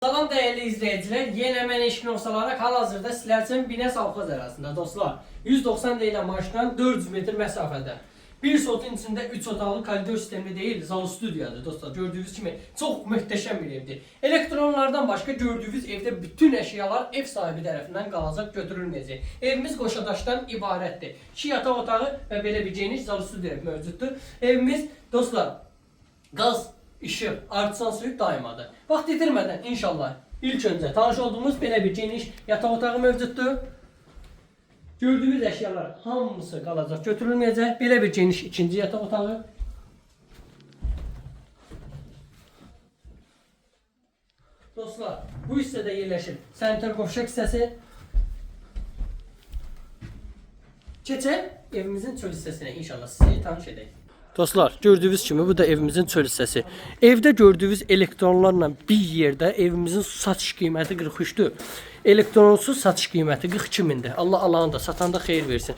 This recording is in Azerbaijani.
Salam değerli izleyiciler, yeni mən eşkin olsalaraq hal-hazırda sizlər üçün Binəs Avxaz ərazisində dostlar. 190 deyilən maşından 400 metr məsafədə. Bir sotun içində 3 otaqlı koridor sistemli deyil, zal studiyadır dostlar. Gördüyünüz kimi çox möhtəşəm bir evdir. Elektronlardan başqa gördüyünüz evdə bütün əşyalar ev sahibi tərəfindən qalacaq, götürülməyəcək. Evimiz qoşadaşdan ibarətdir. 2 yataq otağı və belə bir geniş zal studiya mövcuddur. Evimiz dostlar qaz, işıq, artsan suyu daimadır. Vaxt itirmədən inşallah ilk öncə tanış olduğumuz belə bir geniş yataq otağı mövcuddur. Gördüyünüz əşyalar hamısı qalacaq, götürülməyəcək. Belə bir geniş ikinci yataq otağı. Dostlar, bu hissədə yerləşir sanitar qovşaq hissəsi. Keçək evimizin çöl hissəsinə, inşallah sizi tanış edək. Dostlar, gördüyünüz kimi bu da evimizin çöl hissəsi. Evdə gördüyünüz elektronlarla bir yerdə evimizin satış qiyməti 43'dür. Elektronsuz satış qiyməti 42 mindir. Allah alanı da satanda xeyir versin.